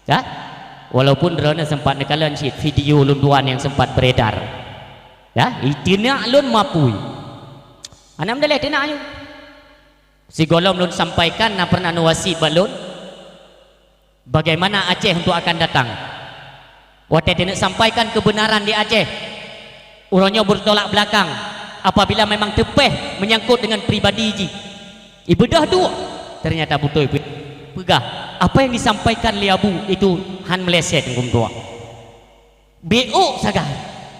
ya, walaupun drone sempat nekalan shit video lunduan yang sempat beredar ya, itina lun mapui anam daleh tina ayu si golom lun sampaikan na pernah nuwasi balun bagaimana Aceh untuk akan datang. Wate tina sampaikan kebenaran di Aceh, uronyo bertolak belakang apabila memang tepeh menyangkut dengan pribadi ji ibadah dua ternyata betul pegah apa yang disampaikan liabu itu han meleset ngum tua beok saga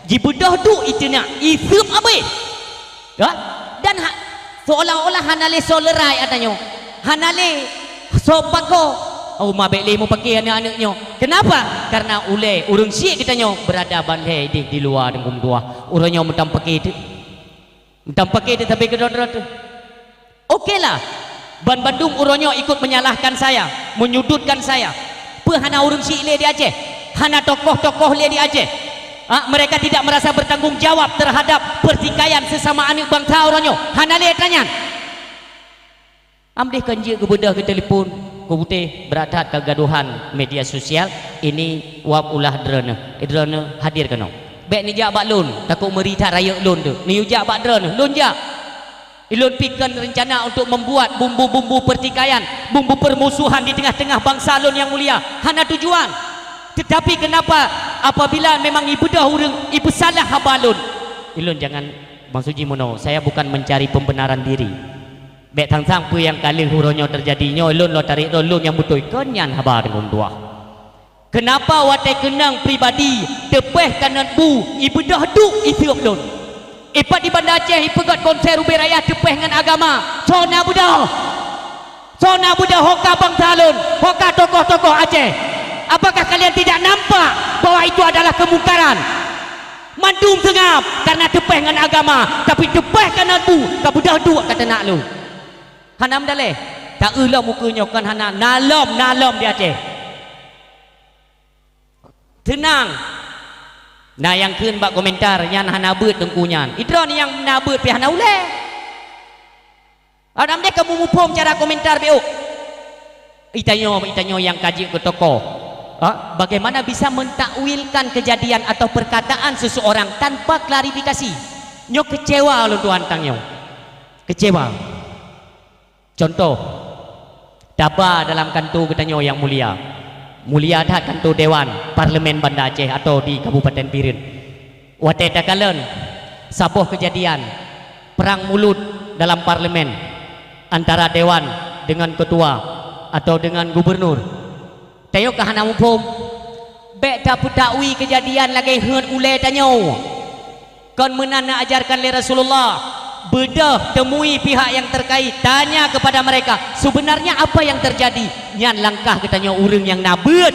jibudah tu itu nak isep abe ya dan seolah-olah hanale solerai adanya hanale sopako oh mabele mu pakai anak-anaknya kenapa karena ule urang syik kitanya berada bandai di luar ngum tua urangnya mutam pakai itu tapi kedot-dot okeylah Ban Bandung uronyo ikut menyalahkan saya, menyudutkan saya. Hana urung syik le di Aceh, hana tokoh-tokoh le di Aceh. Mereka tidak merasa bertanggung jawab terhadap pertikaian sesama anak bangsa uronyo. Hana le tanya. Amdih kanji ke bedah ke telefon, ke putih beradat kegaduhan media sosial. Ini wap ulah drone, drone hadir kena. Bek ni jak bak lun, takut merita raya lun tu. Ni jak bak drone, lun jak. Ilun pikirkan rencana untuk membuat bumbu-bumbu pertikaian, bumbu permusuhan di tengah-tengah bangsa lun yang mulia. Hana tujuan. Tetapi kenapa apabila memang ibu dah urang, ibu salah habalun. Ilun jangan Bang Suji mono, saya bukan mencari pembenaran diri. Bek tang-tang pu yang kali huronyo terjadinya, ilun lo tarik lun yang betul kenyan habar dengan dua. Kenapa watai kenang pribadi tepeh kanan bu ibu dah duk isiup lun. Ipat di Banda Aceh ipegat konser ubi raya tepeh dengan agama sona budah hoka bang talun hoka tokoh-tokoh Aceh. Apakah kalian tidak nampak bahwa itu adalah kemungkaran mandum tengap karena tepeh dengan agama tapi tepeh kanan bu kabudah dua kata nak lu hanam daleh tak ulah mukanya kan hana nalom di Aceh tenang. Nah yang kun bak komentar yang hana beut tengkunyan idron yang na beut pi hana ule adam dek kamu mupom cara komentar beuk itanyo yang kaji ke toko bagaimana bisa mentakwilkan kejadian atau perkataan seseorang tanpa klarifikasi nyo kecewa lu tuan tangyo kecewa. Contoh daba dalam kantor ketanyo yang mulia dah kantor Dewan Parlemen Banda Aceh atau di Kabupaten Pirin. Wate takalan sabuh kejadian perang mulut dalam parlemen antara Dewan dengan ketua atau dengan gubernur. Tayo kahana mupom bek dapat dakwi kejadian lagi heun ule tanyo. Kon menana ajarkan le Rasulullah bedah temui pihak yang terkait tanya kepada mereka sebenarnya apa yang terjadi nyan langkah katanya urang yang nabeut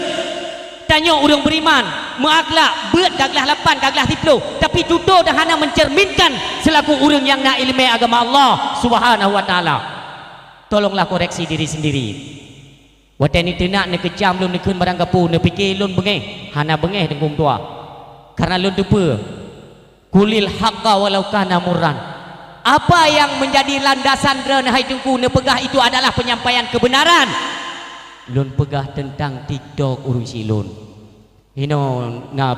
tanya urang beriman mengaklak beut gaglah 8 gaglah 10 tapi tutur dah hana mencerminkan selaku urang yang nak ilmu agama Allah Subhanahu wa taala. Tolonglah koreksi diri sendiri. Wateni tenak ne kejam lun nekeun barang kapu ne fikir lun bengeh hana bengeh dengkum tua karena lun depa kulil haqqa walau kana murran. Apa yang menjadi landasan drone hai tengku ne pegah itu adalah penyampaian kebenaran. Lun pegah tentang TikTok urung silun. Hino na